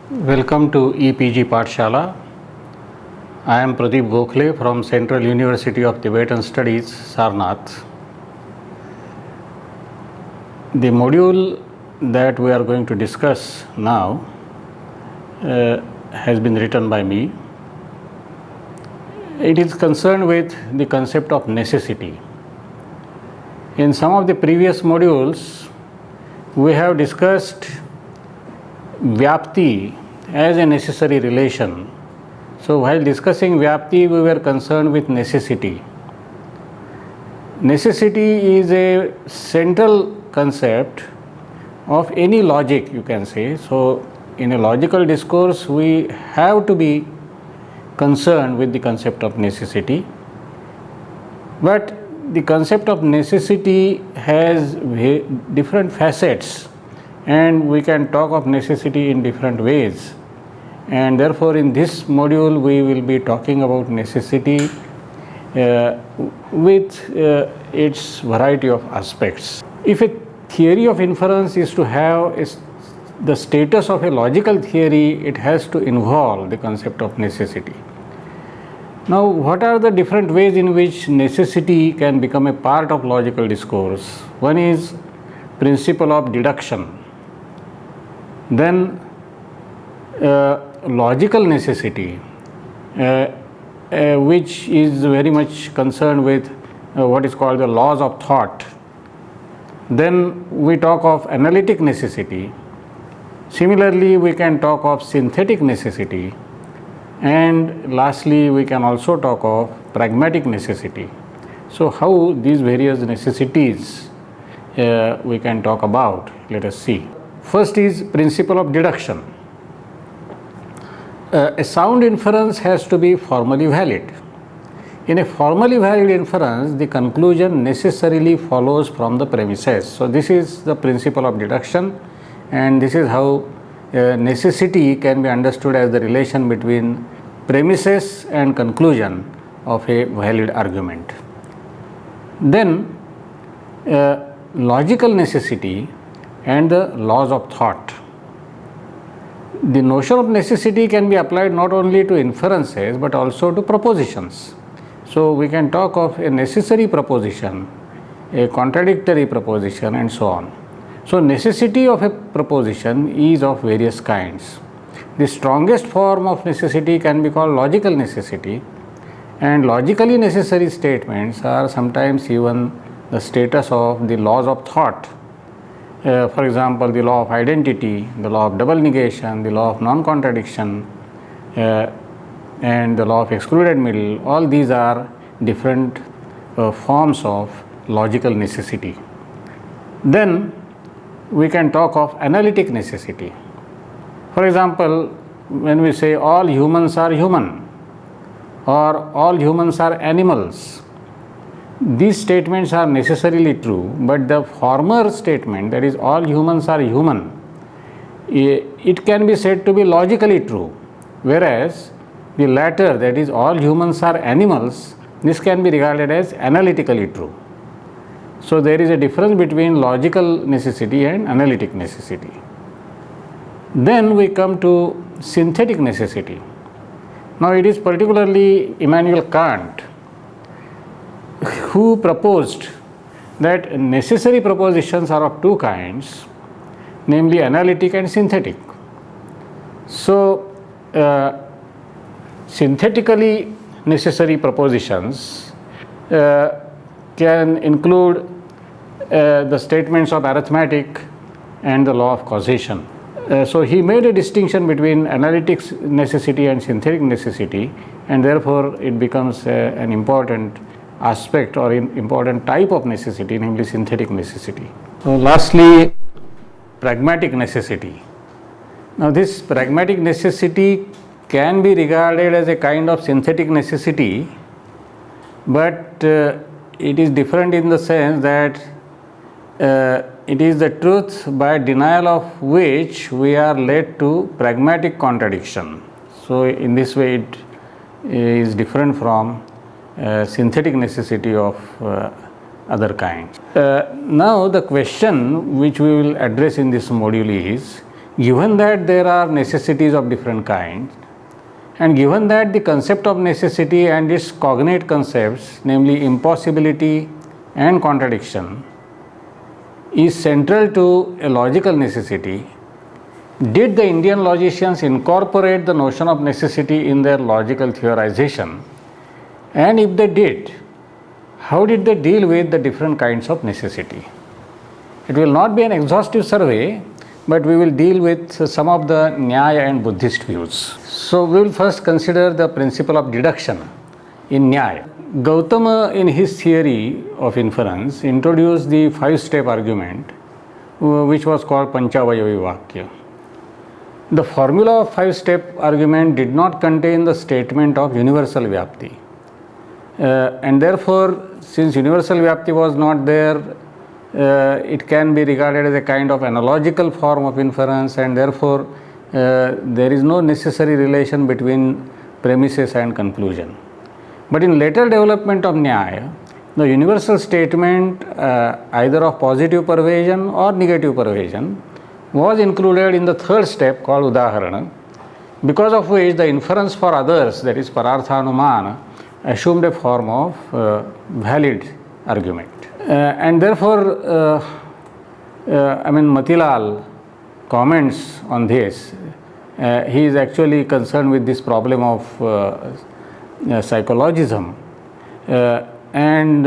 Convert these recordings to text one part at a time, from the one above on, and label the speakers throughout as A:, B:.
A: Welcome to EPG Pathshala. I am Pradeep Gokhale from Central University of Tibetan Studies, Sarnath. The module that we are going to discuss now has been written by me. It is concerned with the concept of necessity. In some of the previous modules, we have discussed Vyapti as a necessary relation. So while discussing Vyapti, we were concerned with necessity. Necessity is a central concept of any logic, you can say. So in a logical discourse, we have to be concerned with the concept of necessity. But the concept of necessity has different facets, and we can talk of necessity in different ways. And therefore, in this module, we will be talking about necessity with its variety of aspects. If a theory of inference is to have the status of a logical theory, it has to involve the concept of necessity. Now, what are the different ways in which necessity can become a part of logical discourse? One is principle of deduction. Then logical necessity, which is very much concerned with what is called the laws of thought. Then we talk of analytic necessity. Similarly, we can talk of synthetic necessity. And lastly, we can also talk of pragmatic necessity. So how these various necessities we can talk about, let us see. First is principle of deduction. A sound inference has to be formally valid. In a formally valid inference, the conclusion necessarily follows from the premises. So this is the principle of deduction, and this is how necessity can be understood as the relation between premises and conclusion of a valid argument. Then logical necessity and the laws of thought. The notion of necessity can be applied not only to inferences but also to propositions. So we can talk of a necessary proposition, a contradictory proposition, and so on. So necessity of a proposition is of various kinds. The strongest form of necessity can be called logical necessity, and logically necessary statements are sometimes even the status of the laws of thought. For example, the law of identity, the law of double negation, the law of non-contradiction, and the law of excluded middle. All these are different forms of logical necessity. Then we can talk of analytic necessity. For example, when we say all humans are human or all humans are animals, these statements are necessarily true, but the former statement, that is all humans are human, it can be said to be logically true, whereas the latter, that is all humans are animals, this can be regarded as analytically true. So there is a difference between logical necessity and analytic necessity. Then we come to synthetic necessity. Now it is particularly Immanuel Kant who proposed that necessary propositions are of two kinds, namely analytic and synthetic. So synthetically necessary propositions can include the statements of arithmetic and the law of causation. So he made a distinction between analytic necessity and synthetic necessity, and therefore it becomes an important aspect or an important type of necessity, namely synthetic necessity. So lastly, pragmatic necessity. Now this pragmatic necessity can be regarded as a kind of synthetic necessity, but it is different in the sense that it is the truth by denial of which we are led to pragmatic contradiction. So in this way it is different from synthetic necessity of other kinds. Now the question which we will address in this module Given that there are necessities of different kinds, and given that the concept of necessity and its cognate concepts, namely impossibility and contradiction, is central to a logical necessity, did the Indian logicians incorporate the notion of necessity in their logical theorization? And if they did, how did they deal with the different kinds of necessity? It will not be an exhaustive survey, but we will deal with some of the Nyaya and Buddhist views. So we will first consider the principle of deduction in Nyaya. Gautama, in his theory of inference, introduced the 5-step argument, which was called Panchavayavi Vakya. The formula of 5-step argument did not contain the statement of universal Vyapti. And therefore, since universal Vyapti was not there, it can be regarded as a kind of analogical form of inference, and therefore there is no necessary relation between premises and conclusion. But in later development of Nyaya, the universal statement either of positive pervasion or negative pervasion was included in the 3rd step called Udaharana, because of which the inference for others, that is Pararthanumana, assumed a form of valid argument. And therefore, Matilal comments on this. He is actually concerned with this problem of psychologism, and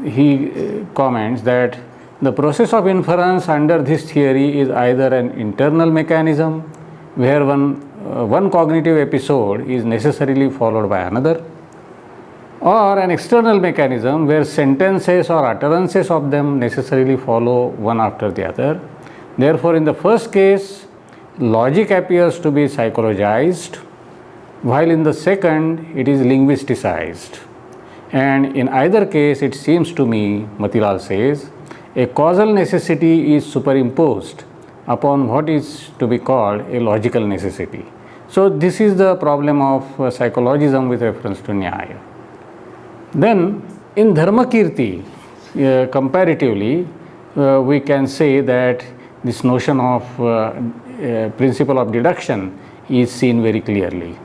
A: he comments that the process of inference under this theory is either an internal mechanism where one cognitive episode is necessarily followed by another, or an external mechanism where sentences or utterances of them necessarily follow one after the other. Therefore, in the first case, logic appears to be psychologized, while in the second, it is linguisticized. And in either case, it seems to me, Matilal says, a causal necessity is superimposed upon what is to be called a logical necessity. So, this is the problem of psychologism with reference to Nyaya. Then, in Dharmakirti, comparatively, we can say that this notion of principle of deduction is seen very clearly.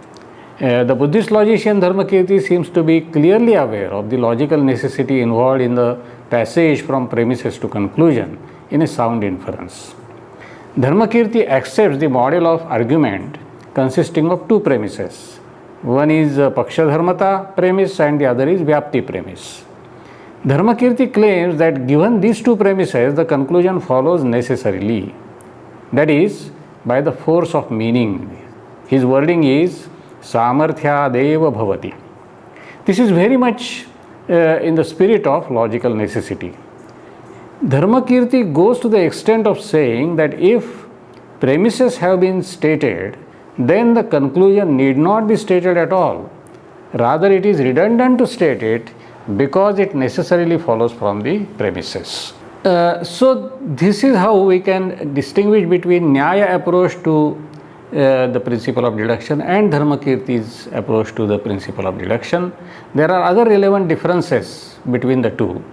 A: The Buddhist logician Dharmakirti seems to be clearly aware of the logical necessity involved in the passage from premises to conclusion in a sound inference. Dharmakirti accepts the model of argument consisting of 2 premises. One is Paksha Dharmata premise and the other is Vyapti premise. Dharmakirti claims that given these 2 premises, the conclusion follows necessarily, that is, by the force of meaning. His wording is Samarthya-deva bhavati. This is very much in the spirit of logical necessity. Dharmakirti goes to the extent of saying that if premises have been stated, then the conclusion need not be stated at all. Rather, it is redundant to state it because it necessarily follows from the premises. So, this is how we can distinguish between Nyaya approach to the principle of deduction and Dharmakirti's approach to the principle of deduction. There are other relevant differences between the two.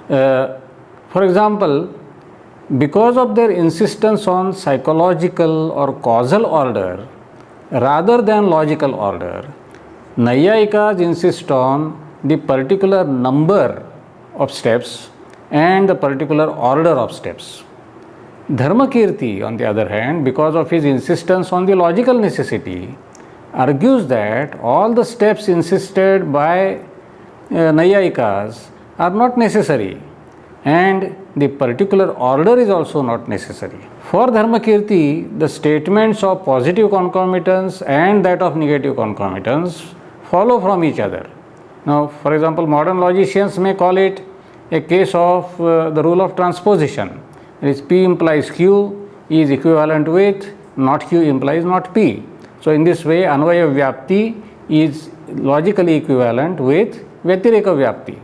A: For example, because of their insistence on psychological or causal order rather than logical order, Naiyayikas insist on the particular number of steps and the particular order of steps. Dharmakirti, on the other hand, because of his insistence on the logical necessity, argues that all the steps insisted by Naiyayikas are not necessary, and the particular order is also not necessary. For Dharmakirti, the statements of positive concomitance and that of negative concomitance follow from each other. Now, for example, modern logicians may call it a case of the rule of transposition. That is, P implies Q is equivalent with not Q implies not P. So, in this way, Anvaya Vyapti is logically equivalent with Vyatireka Vyapti.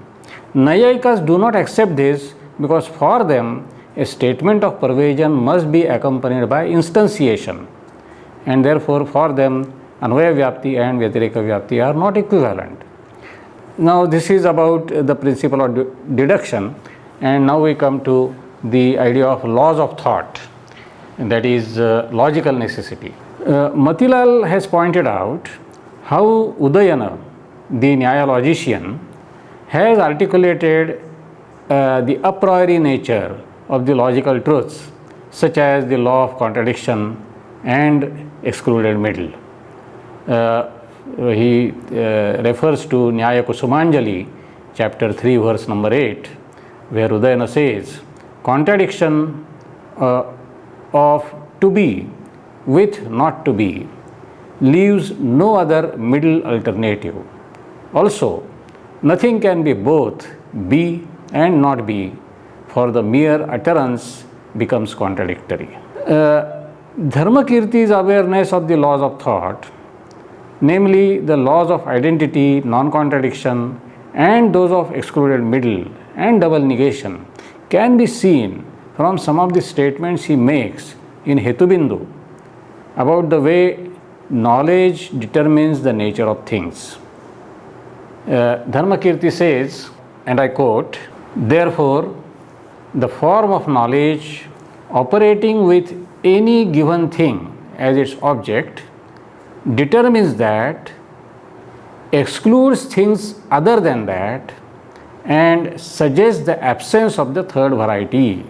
A: Naiyayikas do not accept this because for them a statement of pervasion must be accompanied by instantiation, and therefore for them Anvaya Vyapti and Vyatireka Vyapti are not equivalent. Now, this is about the principle of deduction, and now we come to the idea of laws of thought. that is logical necessity. Matilal has pointed out how Udayana, the Nyaya logician, has articulated the a priori nature of the logical truths, such as the law of contradiction and excluded middle. He refers to Nyaya Kusumanjali, chapter 3, verse number 8, where Udayana says, contradiction of to be with not to be leaves no other middle alternative. Also, nothing can be both be and not be, for the mere utterance becomes contradictory. Dharmakirti's awareness of the laws of thought, namely the laws of identity, non-contradiction, and those of excluded middle and double negation, can be seen from some of the statements he makes in Hetubindu about the way knowledge determines the nature of things. Dharmakirti says, and I quote, "Therefore, the form of knowledge operating with any given thing as its object determines that, excludes things other than that, and suggests the absence of the third variety.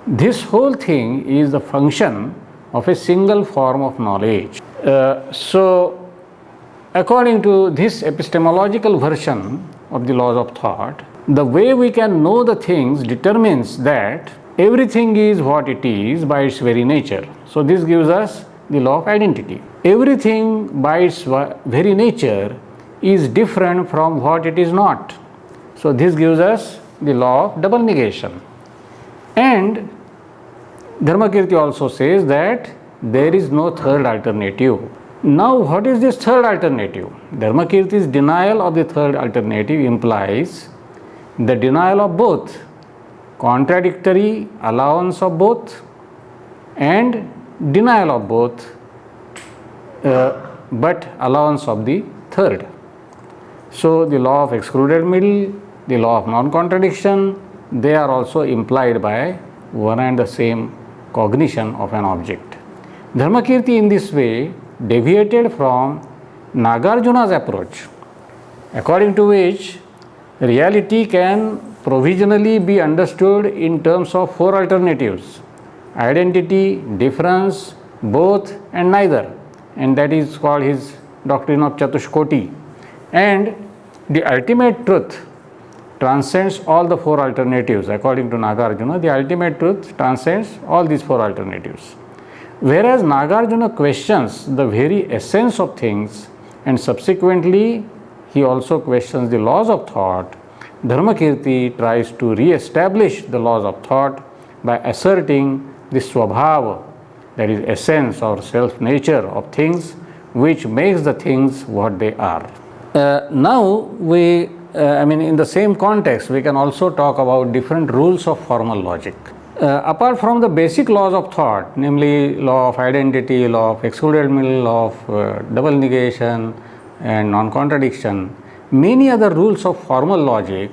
A: This whole thing is the function of a single form of knowledge." So, according to this epistemological version of the laws of thought, the way we can know the things determines that everything is what it is by its very nature. So, this gives us the law of identity. Everything by its very nature is different from what it is not. So, this gives us the law of double negation. And Dharmakirti also says that there is no third alternative. Now, what is this third alternative? Dharmakirti's denial of the third alternative implies the denial of both, contradictory allowance of both, and denial of both, but allowance of the third. So, the law of excluded middle, the law of non-contradiction, they are also implied by one and the same cognition of an object. Dharmakirti in this way deviated from Nagarjuna's approach, according to which reality can provisionally be understood in terms of four alternatives: identity, difference, both, and neither, and that is called his doctrine of Chatushkoti. And the ultimate truth transcends all the four alternatives. According to Nagarjuna, the ultimate truth transcends all these four alternatives. Whereas Nagarjuna questions the very essence of things, and subsequently he also questions the laws of thought, Dharmakirti tries to re-establish the laws of thought by asserting the swabhava, that is essence or self-nature of things, which makes the things what they are. Now in the same context, we can also talk about different rules of formal logic. Apart from the basic laws of thought, namely law of identity, law of excluded middle, law of double negation and non-contradiction, many other rules of formal logic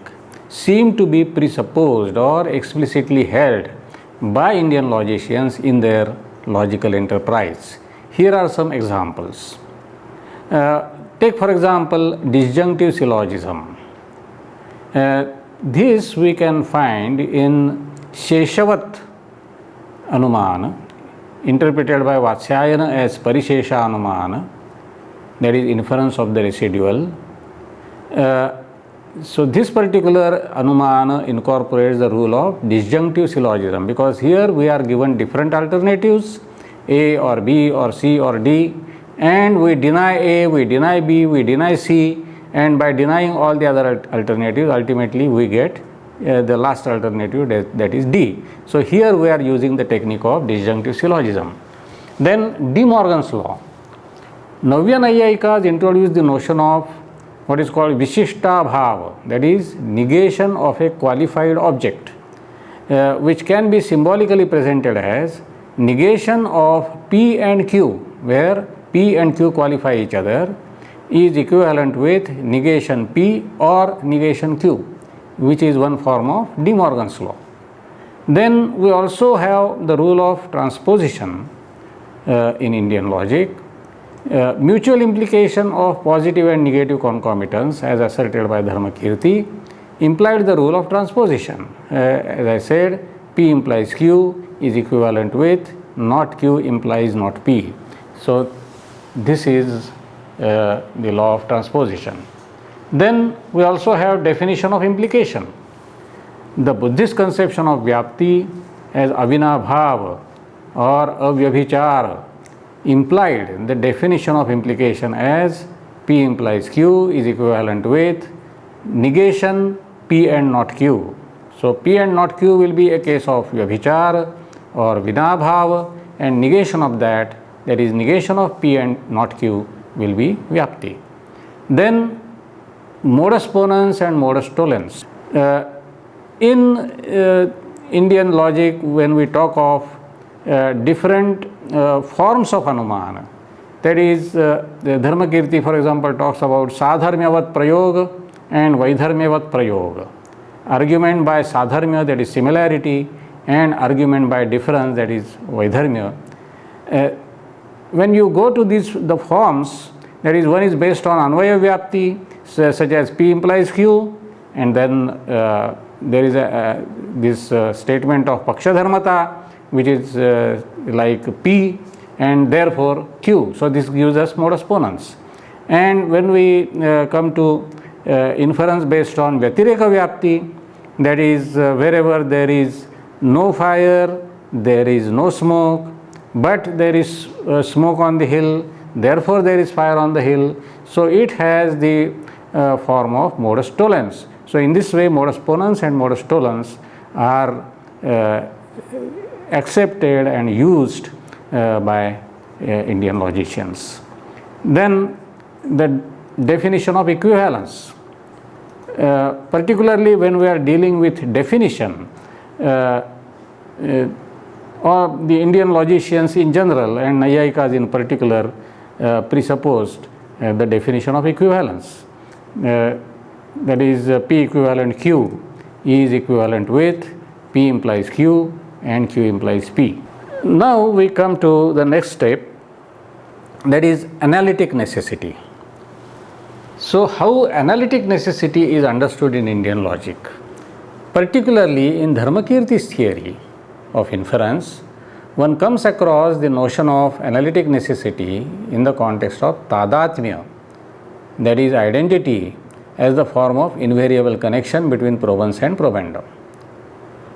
A: seem to be presupposed or explicitly held by Indian logicians in their logical enterprise. Here are some examples. Take for example disjunctive syllogism. This we can find in Sheshavat Anumana, interpreted by Vatsyayana as Parishesha Anumana, that is inference of the residual. So this particular Anumana incorporates the rule of disjunctive syllogism, because here we are given different alternatives, A or B or C or D, and we deny A, we deny B, we deny C, and by denying all the other alternatives, ultimately we get the last alternative, that is D. So here we are using the technique of disjunctive syllogism. Then De Morgan's law. Navya Nayayikas introduced the notion of what is called Vishishta Bhava, that is negation of a qualified object, which can be symbolically presented as negation of P and Q, where P and Q qualify each other, is equivalent with negation P or negation Q, which is one form of De Morgan's law. Then we also have the rule of transposition in Indian logic. Mutual implication of positive and negative concomitants, as asserted by Dharmakirti, implied the rule of transposition. As I said, P implies Q is equivalent with not Q implies not P. So this is the law of transposition. Then we also have definition of implication. The Buddhist conception of Vyapti as Avinabhav or Avyabhichar implied the definition of implication as P implies Q is equivalent with negation P and not Q. So P and not Q will be a case of Vyabhichar or Vinabhav, and negation of that is negation of P and not Q, will be Vyapti. Then modus ponens and modus tollens. In Indian logic, when we talk of different forms of Anuman, that is, the Dharmakirti, for example, talks about Sadharmyavat Prayog and Vaidharmyavat Prayog. Argument by Sadharmya, that is similarity, and argument by difference, that is Vaidharmya. When you go to the forms, that is, one is based on Anvaya Vyapti, such as P implies Q, and then there is this statement of Pakshadharmata, which is like P and therefore Q. So this gives us modus ponens. And when we come to inference based on Vyatireka Vyapti, that is wherever there is no fire, there is no smoke, but there is smoke on the hill, therefore there is fire on the hill. So it has the form of modus tollens. So in this way, modus ponens and modus tollens are accepted and used by Indian logicians. Then the definition of equivalence. Particularly when we are dealing with definition, or the Indian logicians in general and Nayayikas in particular presupposed the definition of equivalence. That is, P equivalent Q is equivalent with P implies Q and Q implies P. Now we come to the next step, that is analytic necessity. So how analytic necessity is understood in Indian logic? Particularly in Dharmakirti's theory of inference, one comes across the notion of analytic necessity in the context of Tadatmya, that is identity as the form of invariable connection between probans and probandum.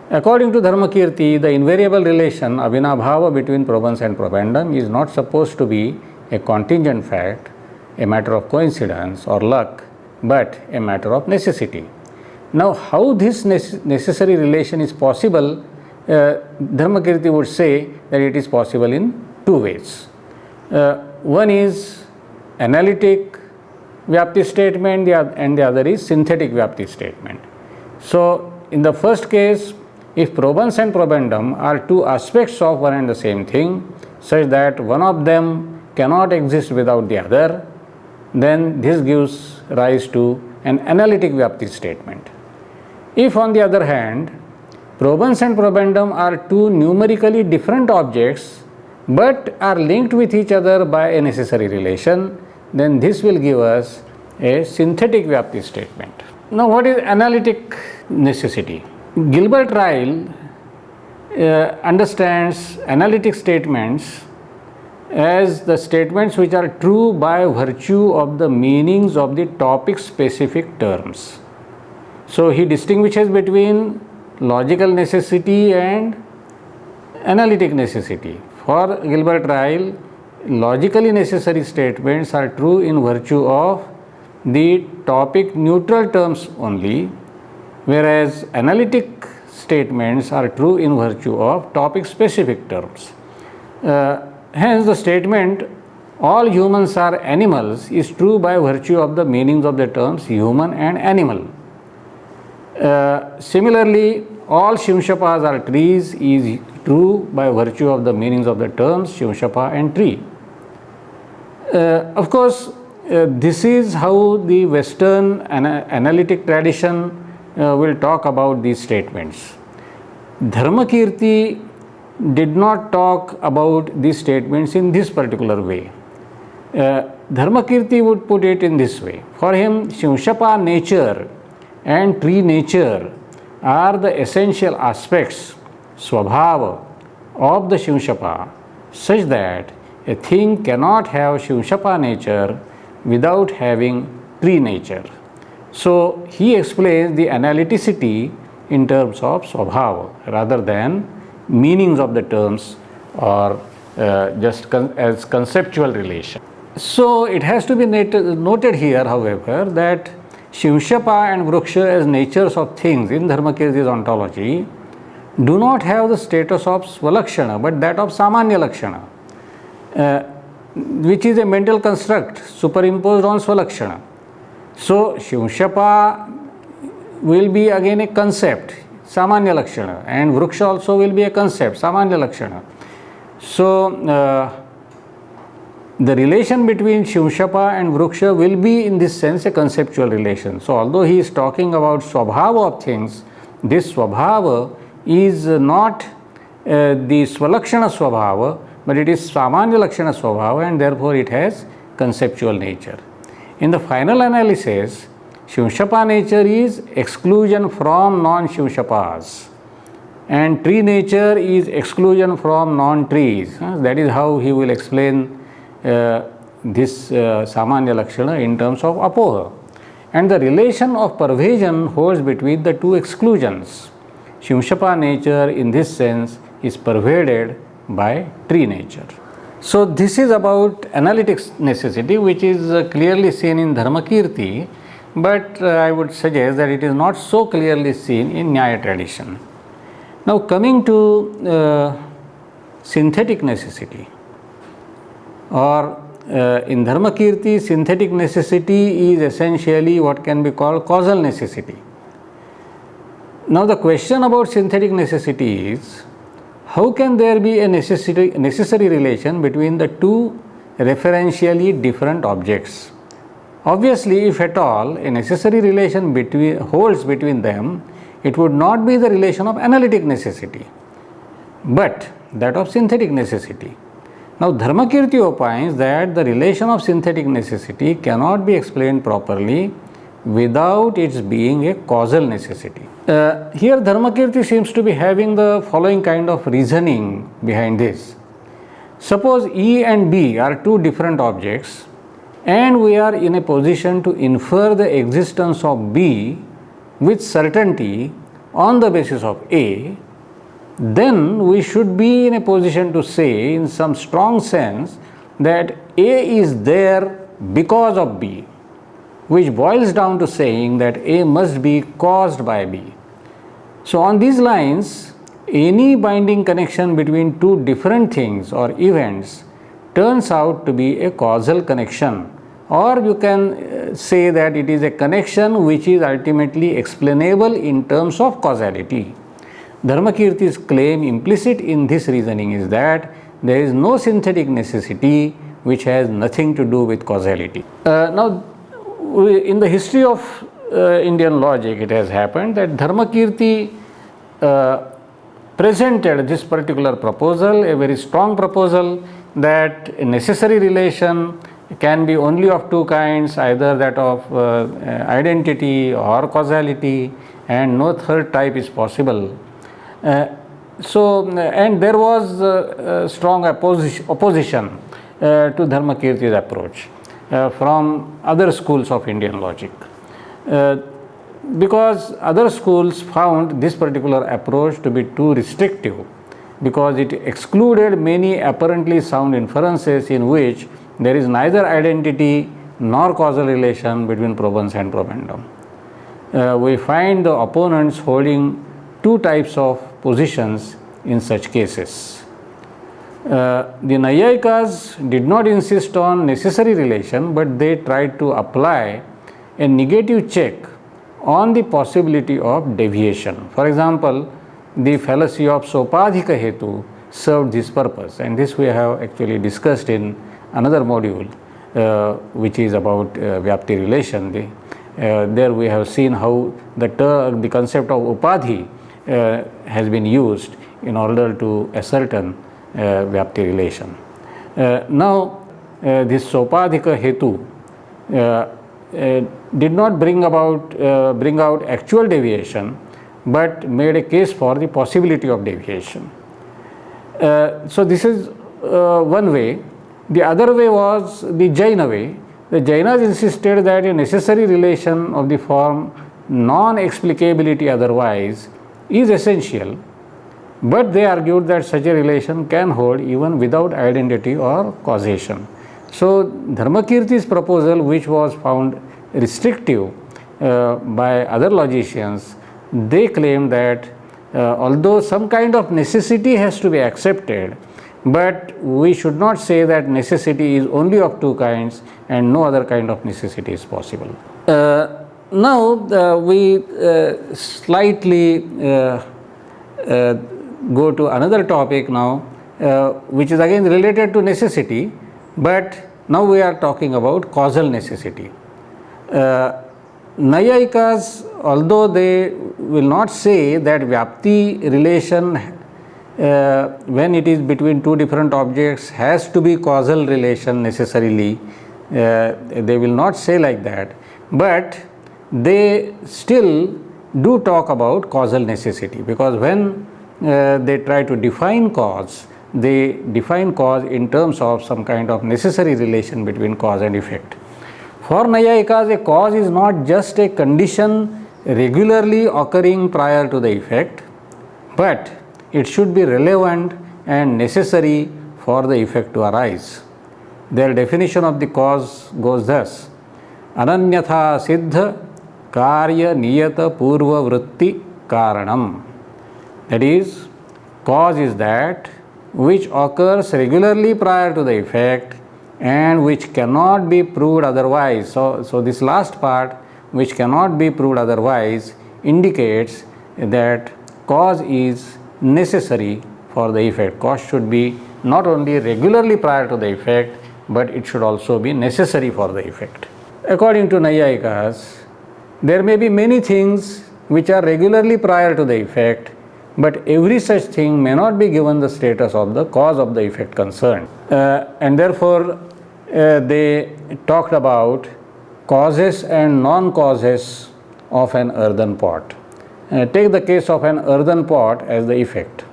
A: According to Dharmakirti, the invariable relation Avinabhava between probans and probandum is not supposed to be a contingent fact, a matter of coincidence or luck, but a matter of necessity. Now, how this necessary relation is possible, Dharmakirti would say that it is possible in two ways. One is analytic Vyapti statement and the other is synthetic Vyapti statement. So, in the first case, if probans and probandum are two aspects of one and the same thing, such that one of them cannot exist without the other, then this gives rise to an analytic Vyapti statement. If on the other hand, probans and probandum are two numerically different objects but are linked with each other by a necessary relation, then this will give us a synthetic Vyapti statement. Now, what is analytic necessity? Gilbert Ryle understands analytic statements as the statements which are true by virtue of the meanings of the topic specific terms. So he distinguishes between logical necessity and analytic necessity. For Gilbert Ryle, logically necessary statements are true in virtue of the topic neutral terms only, whereas analytic statements are true in virtue of topic specific terms. Hence, the statement all humans are animals is true by virtue of the meanings of the terms human and animal. Similarly, all Shimshapas are trees is true by virtue of the meanings of the terms Shimshapa and tree. Of course, this is how the Western analytic tradition will talk about these statements. Dharmakirti did not talk about these statements in this particular way. Dharmakirti would put it in this way. For him, Shimshapa nature and tree nature are the essential aspects, swabhava, of the Shimshapa, such that a thing cannot have Shimshapa nature without having tree nature. So he explains the analyticity in terms of swabhava rather than meanings of the terms or just as conceptual relation. So it has to be noted here, however, that Shimshapa and Vruksha as natures of things in Dharmakirti's ontology do not have the status of Svalakshana but that of Samanya Lakshana, which is a mental construct superimposed on Svalakshana. So Shimshapa will be again a concept, Samanya Lakshana, and Vruksha also will be a concept, Samanya Lakshana. So the relation between Shimshapa and Vruksha will be in this sense a conceptual relation. So although he is talking about Swabhava of things, this Swabhava is not the Svalakshana Swabhava, but it is Samanya Lakshana Swabhava, and therefore it has conceptual nature. In the final analysis, Shimshapa nature is exclusion from non-Shimshapas and tree nature is exclusion from non-trees. That is how he will explain this Samanya Lakshana in terms of Apoha. And the relation of pervasion holds between the two exclusions. Shimshapa nature in this sense is pervaded by tree nature. So this is about analytic necessity, which is clearly seen in Dharmakirti, but I would suggest that it is not so clearly seen in Nyaya tradition. Now coming to synthetic necessity, or in Dharmakirti, synthetic necessity is essentially what can be called causal necessity. Now the question about synthetic necessity is, how can there be a necessary relation between the two referentially different objects? Obviously, if at all a necessary relation holds between them, it would not be the relation of analytic necessity, but that of synthetic necessity. Now, Dharmakirti opines that the relation of synthetic necessity cannot be explained properly without its being a causal necessity. Here Dharmakirti seems to be having the following kind of reasoning behind this. Suppose E and B are two different objects and we are in a position to infer the existence of B with certainty on the basis of A, then we should be in a position to say in some strong sense that A is there because of B, which boils down to saying that A must be caused by B. So on these lines, any binding connection between two different things or events turns out to be a causal connection, or you can say that it is a connection which is ultimately explainable in terms of causality. Dharmakirti's claim implicit in this reasoning is that there is no synthetic necessity which has nothing to do with causality. Now, in the history of Indian logic, it has happened that Dharmakirti presented this particular proposal, a very strong proposal, that a necessary relation can be only of two kinds, either that of identity or causality, and no third type is possible. And there was strong opposition to Dharmakirti's approach from other schools of Indian logic, because other schools found this particular approach to be too restrictive, because it excluded many apparently sound inferences in which there is neither identity nor causal relation between probans and probandum. We find the opponents holding two types of positions in such cases. The Naiyayikas did not insist on necessary relation, but they tried to apply a negative check on the possibility of deviation. For example, the fallacy of Sopadhika Hetu served this purpose, and this we have actually discussed in another module, which is about Vyapti relation. There we have seen how the concept of Upadhi has been used in order to ascertain Vyapti relation. Now, this Sopadhika Hetu did not bring out actual deviation, but made a case for the possibility of deviation. So this is one way. The other way was the Jaina way. The Jainas insisted that a necessary relation of the form non-explicability otherwise is essential, but they argued that such a relation can hold even without identity or causation. So Dharmakirti's proposal, which was found restrictive by other logicians, they claimed that although some kind of necessity has to be accepted, but we should not say that necessity is only of two kinds and no other kind of necessity is possible. Now we slightly go to another topic now, which is again related to necessity, but now we are talking about causal necessity. Nayayikas, although they will not say that Vyapti relation when it is between two different objects has to be causal relation necessarily, they will not say like that, but they still do talk about causal necessity, because when they try to define cause, they define cause in terms of some kind of necessary relation between cause and effect. For Nayayikas, a cause is not just a condition regularly occurring prior to the effect, but it should be relevant and necessary for the effect to arise. Their definition of the cause goes thus: Ananyatha siddha karya niyata purva vritti karanam. That is, cause is that which occurs regularly prior to the effect and which cannot be proved otherwise. So this last part, which cannot be proved otherwise, indicates that cause is necessary for the effect. Cause should be not only regularly prior to the effect, but it should also be necessary for the effect. According to Nayayikas, there may be many things which are regularly prior to the effect, but every such thing may not be given the status of the cause of the effect concerned. And therefore, they talked about causes and non-causes of an earthen pot. Take the case of an earthen pot as the effect.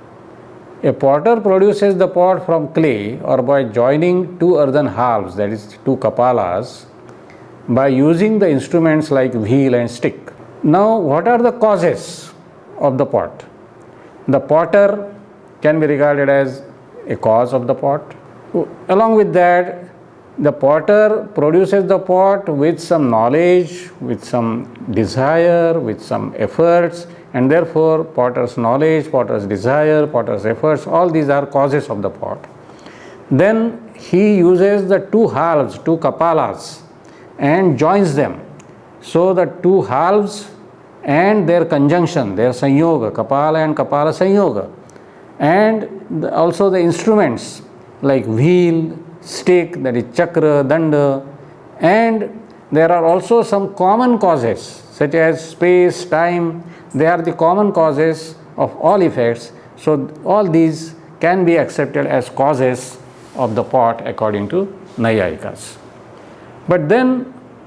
A: A potter produces the pot from clay or by joining two earthen halves, that is two kapalas, by using the instruments like wheel and stick. Now, what are the causes of the pot? The potter can be regarded as a cause of the pot. Along with that, the potter produces the pot with some knowledge, with some desire, with some efforts, and therefore potter's knowledge, potter's desire, potter's efforts, all these are causes of the pot. Then he uses the two halves, two kapalas, and joins them. So the two halves and their conjunction, their sanyoga, kapala and kapala sanyoga, and also the instruments like wheel, stick, that is chakra, danda, and there are also some common causes such as space, time. They are the common causes of all effects. So all these can be accepted as causes of the pot according to Nayayikas. But then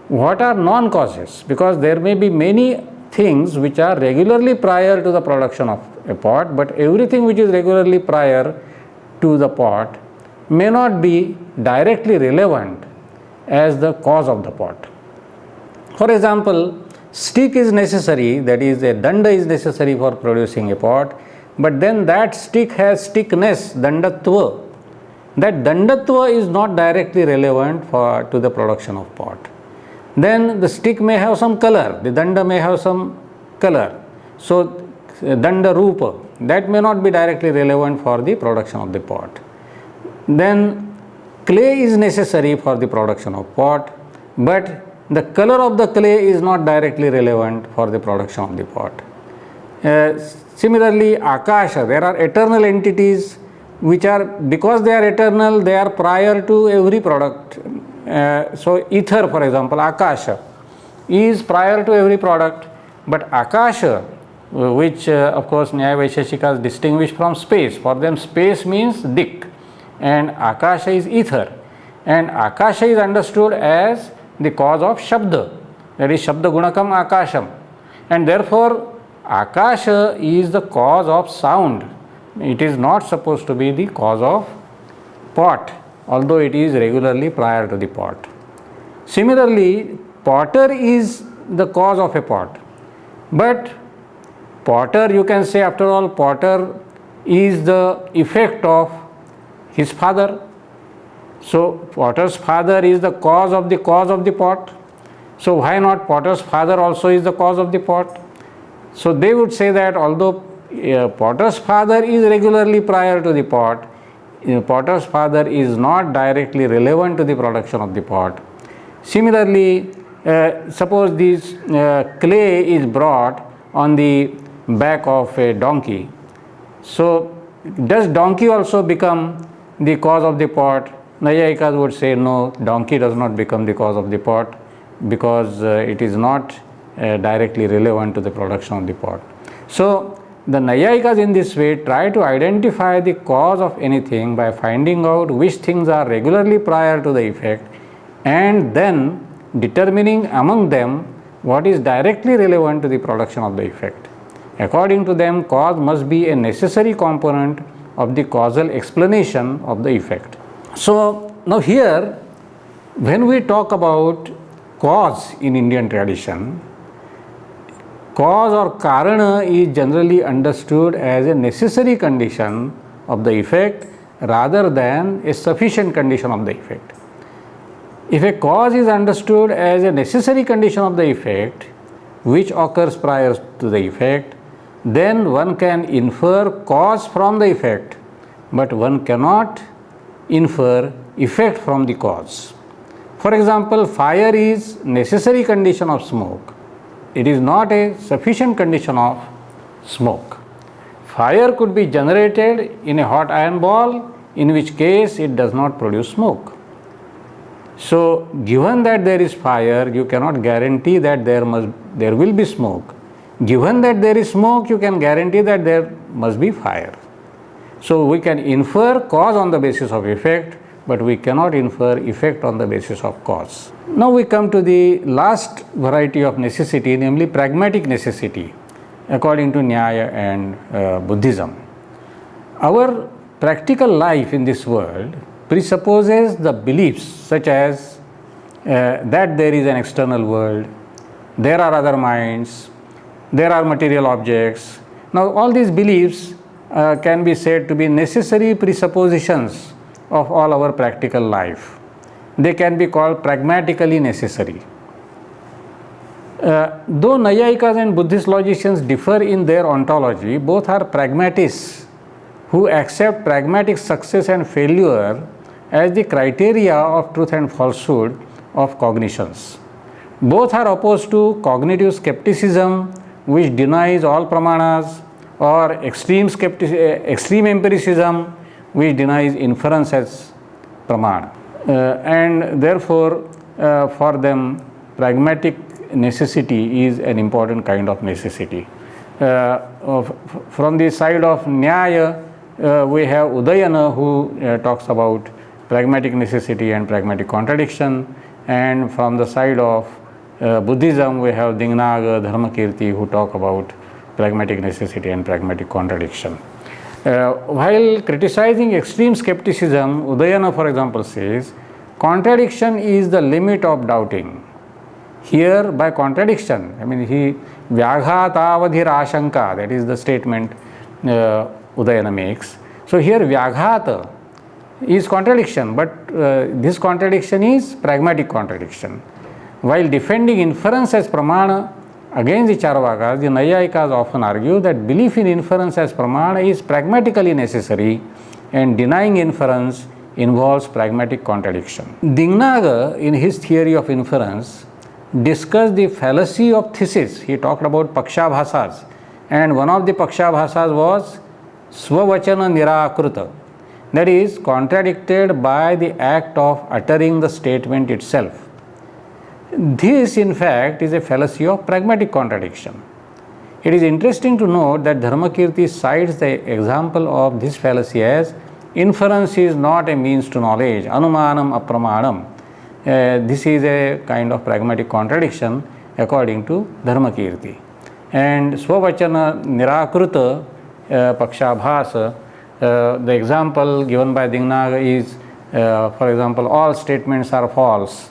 A: what are non-causes? Because there may be many things which are regularly prior to the production of a pot, but everything which is regularly prior to the pot may not be directly relevant as the cause of the pot. For example, stick is necessary, that is a danda is necessary for producing a pot, but then that stick has stickness, dandatva. That dandatva is not directly relevant to the production of pot. Then the stick may have some color, the danda may have some color. So danda rupa, that may not be directly relevant for the production of the pot. Then clay is necessary for the production of pot, but the color of the clay is not directly relevant for the production of the pot. Similarly, akasha, there are eternal entities which are, because they are eternal, they are prior to every product. So ether, for example, akasha is prior to every product, but akasha which of course Nyaya Vaisheshikas distinguish from space. For them space means dik and Akasha is ether, and Akasha is understood as the cause of Shabda, that is Shabda Gunakam Akasham, and therefore Akasha is the cause of sound. It is not supposed to be the cause of pot, although it is regularly prior to the pot. Similarly, potter is the cause of a pot, but potter, you can say, after all, potter is the effect of his father. So potter's father is the cause of the pot. So why not potter's father also is the cause of the pot? So they would say that although potter's father is regularly prior to the pot, potter's father is not directly relevant to the production of the pot. Similarly, suppose this clay is brought on the back of a donkey. So does donkey also become the cause of the pot? Nayayikas would say no, donkey does not become the cause of the pot because it is not directly relevant to the production of the pot. So the Nayayikas in this way try to identify the cause of anything by finding out which things are regularly prior to the effect and then determining among them what is directly relevant to the production of the effect. According to them, cause must be a necessary component of the causal explanation of the effect. So now here, when we talk about cause in Indian tradition, cause or karana is generally understood as a necessary condition of the effect rather than a sufficient condition of the effect. If a cause is understood as a necessary condition of the effect which occurs prior to the effect, then one can infer cause from the effect, but one cannot infer effect from the cause. For example, fire is necessary condition of smoke. It is not a sufficient condition of smoke. Fire could be generated in a hot iron ball, in which case it does not produce smoke. So given that there is fire, you cannot guarantee that there will be smoke. Given that there is smoke, you can guarantee that there must be fire. So we can infer cause on the basis of effect, but we cannot infer effect on the basis of cause. Now we come to the last variety of necessity, namely pragmatic necessity, according to Nyaya and Buddhism. Our practical life in this world presupposes the beliefs such as that there is an external world, there are other minds, there are material objects. Now all these beliefs can be said to be necessary presuppositions of all our practical life. They can be called pragmatically necessary. Though Nayayikas and Buddhist logicians differ in their ontology, both are pragmatists who accept pragmatic success and failure as the criteria of truth and falsehood of cognitions. Both are opposed to cognitive skepticism, which denies all pramanas, or extreme empiricism, which denies inference as pramana. And therefore, for them, pragmatic necessity is an important kind of necessity. From the side of Nyaya, we have Udayana, who talks about pragmatic necessity and pragmatic contradiction, and from the side of Buddhism, we have Dingnaga, Dharmakirti, who talk about pragmatic necessity and pragmatic contradiction. While criticizing extreme skepticism, Udayana, for example, says, contradiction is the limit of doubting. Here, by contradiction, I mean, he Vyaghatavadhir Ashanka, that is the statement Udayana makes. So here, Vyaghata is contradiction, but this contradiction is pragmatic contradiction. While defending inference as pramana against the Charvakas, the Nayayikas often argue that belief in inference as pramana is pragmatically necessary and denying inference involves pragmatic contradiction. Dingnaga, in his theory of inference, discussed the fallacy of thesis. He talked about pakshabhasas, and one of the pakshabhasas was swavachana nirakruta, that is, contradicted by the act of uttering the statement itself. This, in fact, is a fallacy of pragmatic contradiction. It is interesting to note that Dharmakirti cites the example of this fallacy as inference is not a means to knowledge, anumanam apramanam. This is a kind of pragmatic contradiction according to Dharmakirti. And Swavachana Nirakruta Pakshabhasa, the example given by Dignaga is, for example, all statements are false.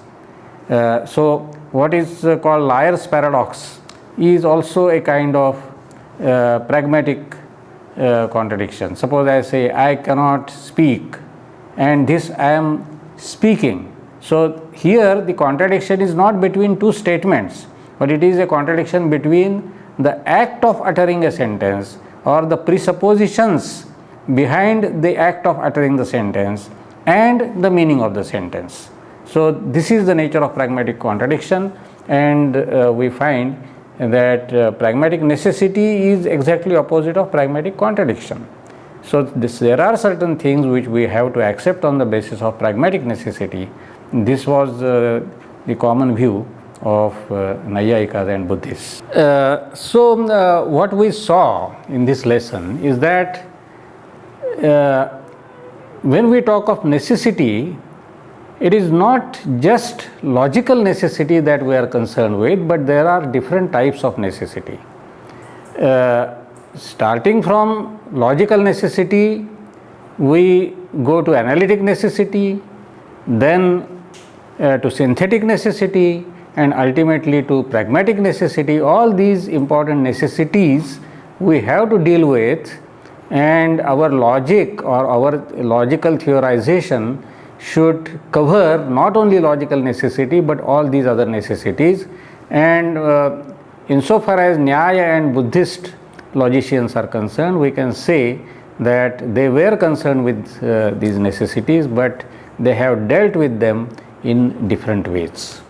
A: So, what is called liar's paradox is also a kind of pragmatic contradiction. Suppose I say I cannot speak and this I am speaking. So, here the contradiction is not between two statements, but it is a contradiction between the act of uttering a sentence or the presuppositions behind the act of uttering the sentence and the meaning of the sentence. So, this is the nature of pragmatic contradiction, and we find that pragmatic necessity is exactly opposite of pragmatic contradiction. So, there are certain things which we have to accept on the basis of pragmatic necessity. This was the common view of Naiyayikas and Buddhists. So, what we saw in this lesson is that when we talk of necessity, it is not just logical necessity that we are concerned with, but there are different types of necessity. Starting from logical necessity, we go to analytic necessity, then to synthetic necessity, and ultimately to pragmatic necessity. All these important necessities we have to deal with, and our logic or our logical theorization should cover not only logical necessity but all these other necessities. And insofar as Nyaya and Buddhist logicians are concerned, we can say that they were concerned with these necessities, but they have dealt with them in different ways.